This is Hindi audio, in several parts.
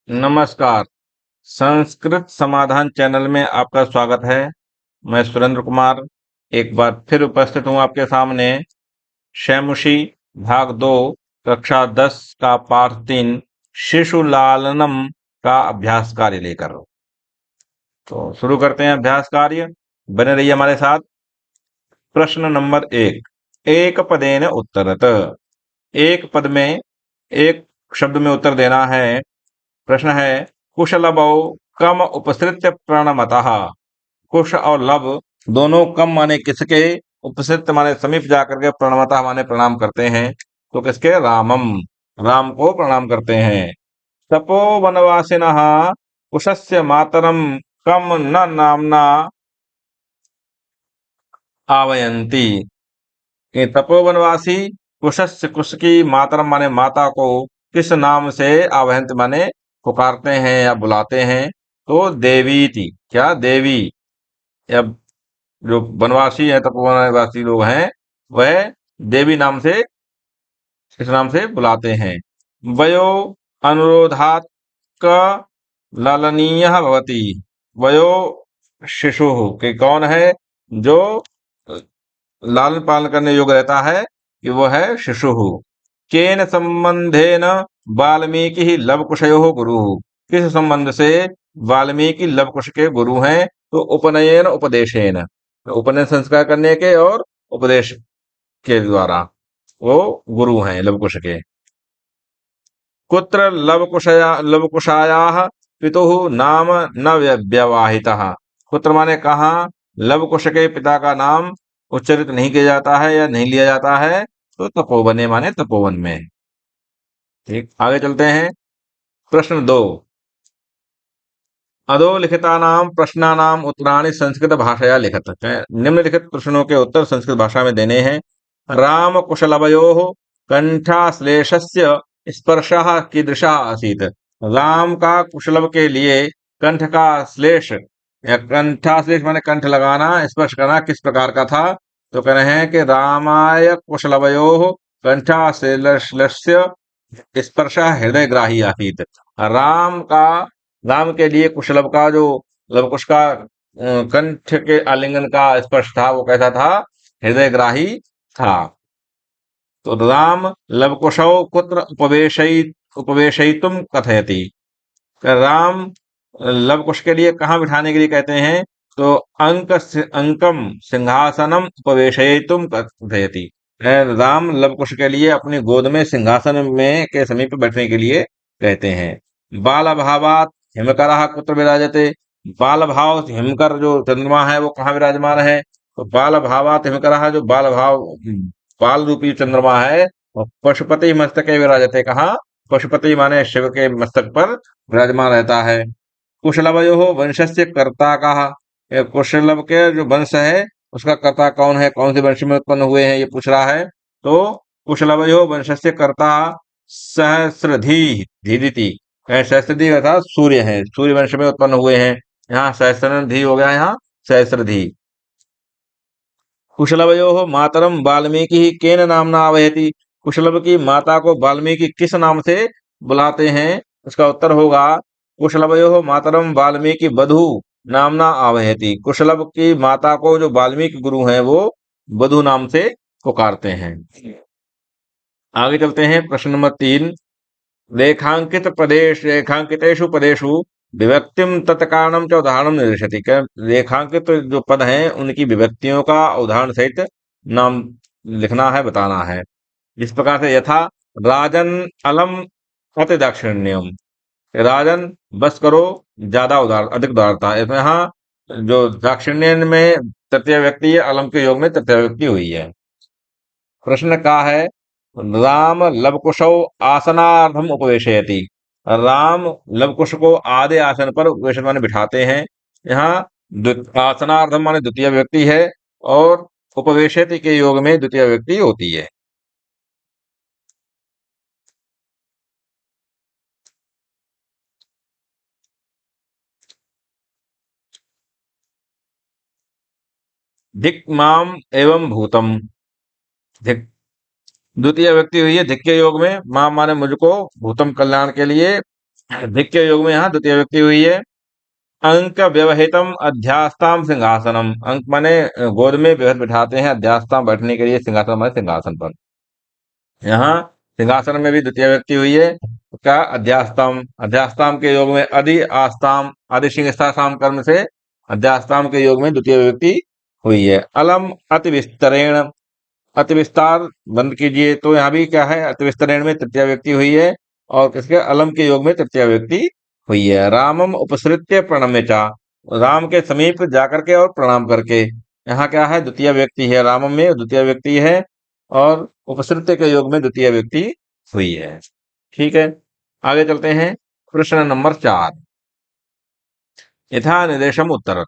नमस्कार। संस्कृत समाधान चैनल में आपका स्वागत है। मैं सुरेंद्र कुमार एक बार फिर उपस्थित हूँ आपके सामने शैमुषी भाग 2 कक्षा 10 का पाठ 3 शिशु लालनम का अभ्यास कार्य लेकर। तो शुरू करते हैं अभ्यास कार्य। बने रहिए हमारे साथ। प्रश्न नंबर 1, एक पदेन उत्तरत। एक पद में एक शब्द में उत्तर देना है। प्रश्न है, कुशलभौ कम उपसृत्य प्रणमतः। कुश और लब दोनों कम माने किसके, उपसृत माने समीप जाकर के, प्रणमतः माने प्रणाम करते हैं। तो किसके? रामम, राम को प्रणाम करते हैं। तपो वनवासिनः कुशस्य मातरम कम न नामना आवयन्ति। ये तपोवनवासी कुशस्य, कुश की मातरम माने माता को किस नाम से आवहंत माने पुकारते हैं या बुलाते हैं? तो देवी थी। क्या? देवी। या जो वनवासी है, तपोवनवासी लोग हैं, वह देवी नाम से, इस नाम से बुलाते हैं। वयो अनुरोधात् क लालनीयः भवति। वयो शिशु के कौन है जो लालन पालन करने योग्य रहता है? कि वो है शिशु। केन संबंधेन वाल्मीकि लवकुशयो गुरु। किस संबंध से वाल्मीकि लवकुश के गुरु हैं? तो उपनयन उपदेशेन, उपनयन संस्कार करने के और उपदेश के द्वारा वो गुरु हैं लवकुश के। कुत्र लवकुशायाः पितुः नाम न व्यवहितः। कुत्र माने कहाँ, लवकुश के पिता का नाम उच्चरित नहीं किया जाता है या नहीं लिया जाता है? तो तपोवने माने तपोवन में। ठीक, आगे चलते हैं। प्रश्न 2, अधोलिखितानां प्रश्नानां उत्तराणि संस्कृत भाषया लिखत। निम्नलिखित प्रश्नों के उत्तर संस्कृत भाषा में देने हैं। राम कुशलवयोः कंठाश्लेषस्य स्पर्शः कीदृशः आसीत्। राम का कुशलव के लिए कंठ का श्लेष या कंठाश्लेष माने कंठ लगाना, स्पर्श करना किस प्रकार का था? तो कह रहे हैं कि रामाय कुशलवयोः कंठाश्लेषस्य स्पर्शः हृदयग्राही आसीत्। राम के लिए कुशलव का जो लवकुश का कंठ के आलिंगन का स्पर्श था, वो कैसा था? हृदयग्राही था। तो राम लवकुशौ कुत्र उपवेशयितुम कथयति। राम लवकुश के लिए कहाँ बिठाने के लिए कहते हैं? तो अंकम सिंहासनम उपवेशयितुम कथयति। राम लवकुश के लिए अपनी गोद में सिंहासन में के समीप बैठने के लिए कहते हैं। बाल भावात हिमकरः कुत्र विराजते। बाल भाव, हिमकर जो चंद्रमा है वो कहाँ विराजमान है? तो बाल भावात हिमकरः, जो बाल भाव बाल रूपी चंद्रमा है, और पशुपति मस्तके विराजते। कहाँ? पशुपति माने शिव के मस्तक पर विराजमान रहता है। कुशलवयोः वंशस्य कर्ता कः। कुशलव के जो वंश है उसका कर्ता कौन है? कौन से वंश में उत्पन्न हुए हैं, ये पूछ रहा है। तो कुशलवयोः वंशस्य कर्ता सहस्रधी धीदिति। सहस्रधी अर्थात सूर्य है, सूर्य वंश में उत्पन्न हुए हैं। यहाँ सहस्रधी हो गया, यहाँ सहस्रधी। कुशलवयोः मातरम वाल्मीकि केन नामना आह्वयति। कुशलव की माता को वाल्मीकि किस नाम से बुलाते हैं? उसका उत्तर होगा, कुशलवयोः मातरम वाल्मीकि वधू नामना आह्वयति। कुशलव की माता को जो वाल्मीकि गुरु हैं वो वधू नाम से पुकारते हैं। आगे चलते हैं। प्रश्न नंबर 3, रेखांकितेषु पदेषु विभक्तिम तत्कारणम च उदाहरणम निर्दिशति। रेखांकित जो पद हैं उनकी विभक्तियों का उदाहरण सहित नाम लिखना है, बताना है। इस प्रकार से, यथा राजन अलम अति दाक्षिण्यम। राजन बस करो, ज्यादा उदार, अधिक उदारता। इसमें यहाँ जो दाक्षिण्य में तृतीय व्यक्ति है, अलम के योग में तृतीय व्यक्ति हुई है। प्रश्न का है, राम लवकुशौ आसनार्धम उपवेशयति। राम लवकुश को आधे आसन पर उपवेशन माने बिठाते हैं। यहाँ आसनार्धम माने द्वितीय व्यक्ति है, और उपवेशयति के योग में द्वितीय व्यक्ति होती है। धिक् माम एवं भूतम। धिक् द्वितीय व्यक्ति हुई है धिक् के योग में। माम माने मुझको, भूतम कल्याण के लिए, धिक्य योग में यहाँ द्वितीय व्यक्ति हुई है। अंक व्यवहितम अध्यास्ताम सिंहासनम, अंक माने गोद में व्यवहित बिठाते हैं, अध्यास्ताम बैठने के लिए, सिंहासन माने सिंहासन पर। यहाँ सिंहासन में भी द्वितीय व्यक्ति हुई है। क्या अध्यास्ताम, अध्यास्ताम के योग में अधि आस्ताम, आदि सिंहस्थासाम कर्म से अध्यास्ताम के योग में द्वितीय व्यक्ति हुई है। अलम अति विस्तरेण, अति विस्तार बंद कीजिए, तो यहाँ भी क्या है, अति विस्तरेण में तृतीय व्यक्ति हुई है और किसके, अलम के योग में तृतीय व्यक्ति हुई है। रामम उपसृत्य प्रणम्य चा, राम के समीप जाकर के और प्रणाम करके, यहाँ क्या है, द्वितीय व्यक्ति है, रामम में द्वितीय व्यक्ति है और उपसृत्य के योग में द्वितीय व्यक्ति हुई है। ठीक है, आगे चलते हैं। प्रश्न नंबर 4, यथा निर्देशम उत्तर,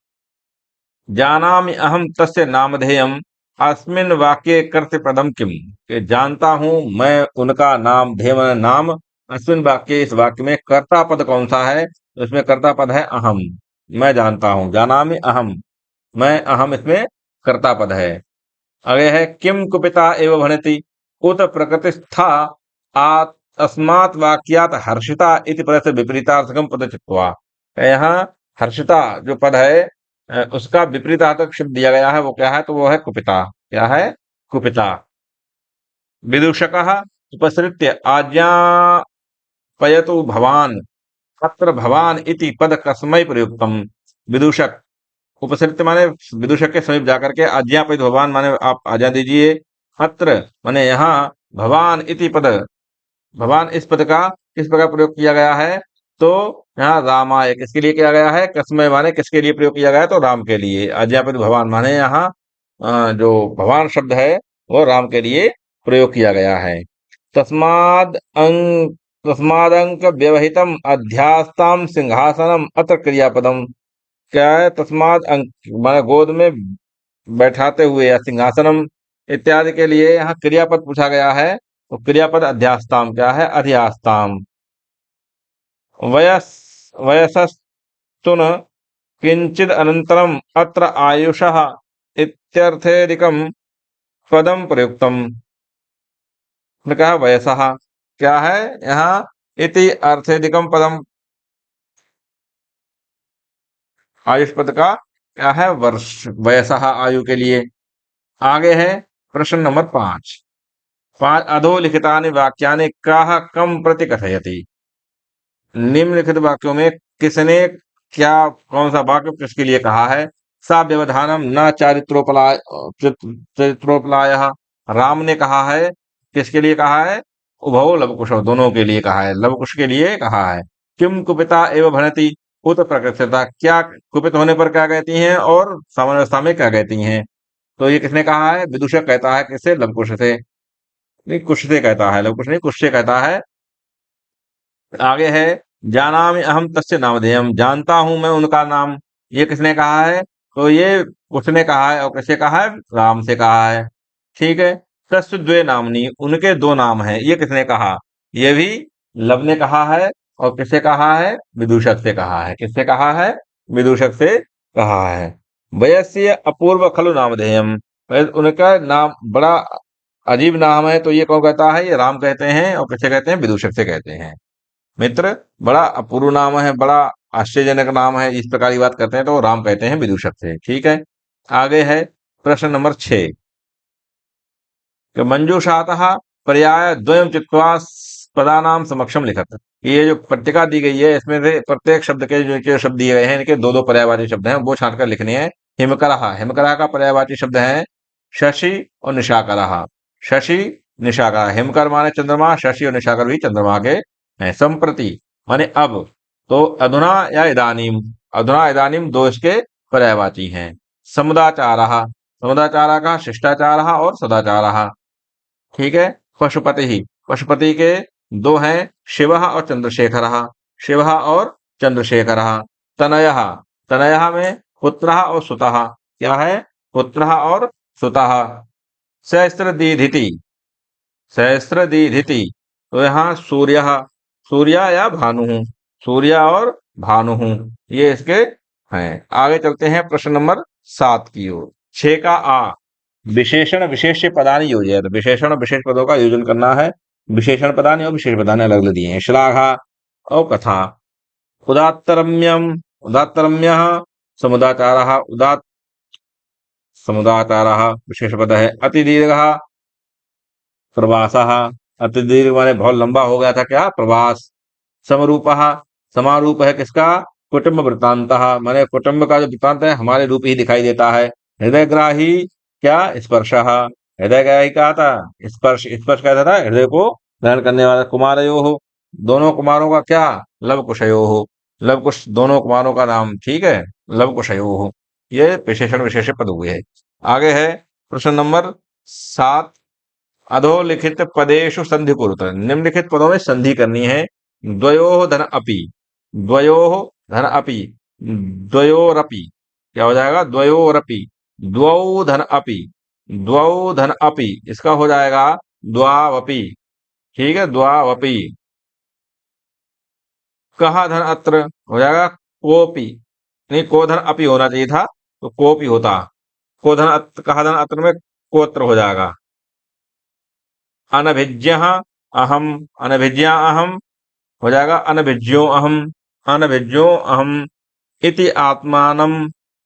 जानामि अहम तस्य नामधेयम अस्मिन् वाक्ये कर्तृ पदम किम, कि जानता हूं मैं उनका नाम, धेय माने नाम, अस्मिन् वाक्य इस वाक्य में कर्ता पद कौन सा है, तो इसमें कर्ता पद है अहम, मैं जानता हूं, जानामि अहम, मैं अहम इसमें कर्ता पद है। आगे है किम कुपिता एव भणति उत प्रकृतिस्था अस्मात् वाक्यात् हर्षिता इति पद से विपरीतार्थकम पद चित्वा, यहाँ हर्षिता जो पद है उसका विपरीतार्थक शब्द दिया गया है, वो क्या है, तो वो है कुपिता। क्या है, कुपिता। विदूषकः उपसृत्य आज्ञापयतु भवान, अत्र भवान इति पद कस्मै प्रयुक्तम, विदूषक, उपसृत्य माने विदूषक के समीप जाकर के, आज्ञापयतु भवान माने आप आज्ञा दीजिए, अत्र माने यहाँ, भवान इति पद, भवान इस पद का किस प्रकार प्रयोग किया गया है, तो यहाँ रामाय किसके लिए किया गया है, कस्मय माने किसके लिए प्रयोग किया गया है, तो राम के लिए। अज्ञापित भवान माने यहाँ जो भगवान शब्द है वो राम के लिए प्रयोग किया गया है। तस्मादंक व्यवहितम अध्यास्ताम सिंहासनम अत्र क्रियापदम, क्या है, तस्माद अंक माने गोद में बैठाते हुए या सिंहासनम इत्यादि के लिए यहाँ क्रियापद पूछा गया है, तो क्रियापद अध्यास्ताम क्या है, अधियास्ताम। वयस वयसस्तुन किंचिद अनंतरम अत्र आयुषः इत्यर्थेदिकम पदम प्रयुक्तम, ने कहा वयसः, क्या है यहाँ, इति अर्थेदिकम पदम, आयुष पद का क्या है, वर्ष, वयसः आयु के लिए। आगे है प्रश्न नंबर 5, अधोलिखितानि वाक्यानि काः कम प्रति कथयति, निम्नलिखित वाक्यों में किसने क्या, कौन सा वाक्य किसके लिए कहा है। सा व्यवधानम न चरित्रोपलायः, राम ने कहा है, किसके लिए कहा है, उभौ लवकुशौ, दोनों के लिए कहा है, लवकुश के लिए कहा है। किम कुपिता एवं भणति उत प्रकृतिता, क्या कुपित होने पर क्या कहती हैं और सामान्य अवस्था में क्या कहती हैं, तो ये किसने कहा है, विदूषक कहता है, किससे, लवकुश से, नहीं कुश से कहता है, लवकुश नहीं कुश से कहता है। आगे है जानामि अहम तस्य नामधेयम, जानता हूं मैं उनका नाम, ये किसने कहा है, तो ये उसने कहा है, और किससे कहा है, राम से कहा है। ठीक है, तस्य द्वे नामनी, उनके दो नाम हैं, ये किसने कहा, ये भी लब ने कहा है, और किससे कहा है, विदूषक से कहा है, किससे कहा है, विदूषक से कहा है। वयस्य अपूर्व खलु नामधेयम, उनका नाम बड़ा अजीब नाम है, तो ये कौन कहता है, ये राम कहते हैं, और किससे कहते हैं, विदूषक से कहते हैं। मित्र, बड़ा अपूर्व नाम है, बड़ा आश्चर्यजनक नाम है, इस प्रकार की बात करते हैं तो राम कहते हैं विदूषक से। ठीक है, आगे है प्रश्न नंबर 6, कि मंजूषातः पर्याय द्वयम चित्वा पदानाम समक्षम लिखत, ये जो पट्टिका दी गई है इसमें से प्रत्येक शब्द के जो शब्द दिए गए हैं, इनके दो दो पर्यायवाची शब्द हैं, वो छांट कर लिखने हैं। हिमकरः, हिमकरः का पर्यायवाची शब्द है शशि और निशाकरः, शशि निशाकर, हिमकर माने चंद्रमा, शशि और निशाकर भी चंद्रमा के हैं। संप्रति माने अब, तो अधुना या इदानीम, अधुना इदानीम दो इसके पर्यायवाची हैं। समुदाचारः, समुदाचारः का शिष्टाचारः और सदाचारः। ठीक है, पशुपति ही, पशुपति के दो हैं, शिवः और चंद्रशेखरः, शिवः और चंद्रशेखरः। तनयः, तनयः में पुत्रः और सुतः, क्या है, पुत्रः और सुतः। सहस्त्रदीधिति, सहस्त्रदीधिति, तो यहाँ सूर्य, सूर्य या भानु, सूर्य और भानु, ये इसके हैं। आगे चलते हैं प्रश्न नंबर 7 की ओर। 6 का आ, विशेषण विशेष्य पदानि योजयत, विशेषण और विशेष पदों का योजन करना है। विशेषण पदानि और विशेष पदानि अलग अलग दिए हैं। श्लाघा, और कथा। उदात्तरम्यम, उदात्तरम्यः समुदाचारः, समुदाचारः विशेषपद है। अतिदीर्घः प्रवासः, अतिदीर्घ माने बहुत लंबा हो गया था क्या, प्रवास। समरूपः, समारूप है किसका, कुटुंब वृत्तांतः, माने कुटुंब का जो वृत्तांत है हमारे रूप ही दिखाई देता है। हृदयग्राही क्या, स्पर्शः, हृदयग्राही क्या था, स्पर्श, स्पर्श कहता था हृदय को ग्रहण करने वाला। कुमारयोः, दोनों कुमारों का क्या, लव कुशयोः, लव कुश दोनों कुमारों का नाम, ठीक है, लव कुशयोः। ये विशेषण विशेष पद हुए। आगे है प्रश्न नंबर 7। अधोलिखित पदेषु संधि कुरुत, निम्नलिखित पदों में संधि करनी है। द्वयोः धन अपि, द्वयोः धन अपि, द्वयोरपि, क्या हो जाएगा, द्वयोरपि, द्वौ धन अपि, द्वौ धन अपि, इसका हो जाएगा द्वावपि, ठीक है, द्वावपि। कहा धन अत्र, हो जाएगा कोपि, नहीं को धन अपि होना चाहिए था, तो कोपि होता। को धन अत्र, कहा धन अत्र में कोत्र हो जाएगा। अनभिज्ञः अहम, अनभिज्ञा अहम, हो जाएगा अनभिज्ञो अहम, अनभिज्ञो अहम। इति आत्मानम,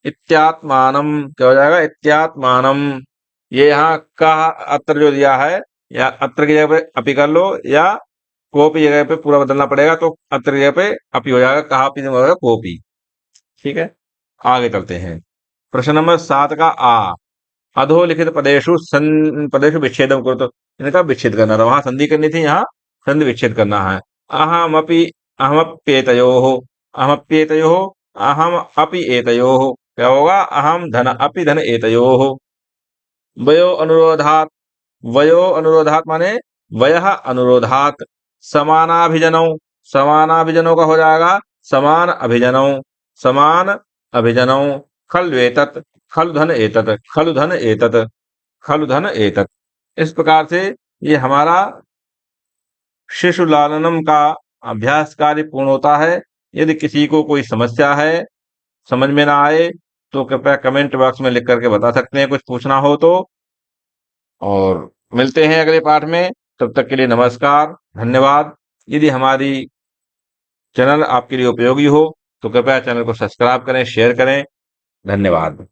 इत्यात्मानम, क्या हो जाएगा, इत्यात्मानम। ये यहाँ का अत्र जो दिया है, या अत्र की जगह पे अपि कर लो, या कोपी जगह पे पूरा बदलना पड़ेगा, तो अत्र की जगह पे अपि हो जाएगा, कहा अपि हो जाएगा कोपी, ठीक है। आगे चलते हैं। प्रश्न नंबर 7 का आ। अधोलिखित पदेषु विच्छेदम करो, तो इनका विच्छेद करना था, वहां संधि करनी थी, यहाँ संधि विच्छेद करना है। अहमपि, अहमप्येतयोः, अहमप्येतयोः, अहम अपि एतयोः, क्या होगा, अहम धन अपि धन एतयोः। वयो अनुरोधात्, वयो अनुरोधात् माने वयः अनुरोधात्। समानाभिजनौ, समानाभिजनौ का हो जाएगा समान अभिजनौ, समान अभिजनौ। खल्वेतत्, खलु धन एतत्, खलु धन एतत्, खलु धन एतत्। इस प्रकार से ये हमारा शिशु लालनम का अभ्यास कार्य पूर्ण होता है। यदि किसी को कोई समस्या है, समझ में ना आए, तो कृपया कमेंट बॉक्स में लिख करके बता सकते हैं, कुछ पूछना हो तो। और मिलते हैं अगले पाठ में, तब तक के लिए नमस्कार, धन्यवाद। यदि हमारी चैनल आपके लिए उपयोगी हो तो कृपया चैनल को सब्सक्राइब करें, शेयर करें। धन्यवाद।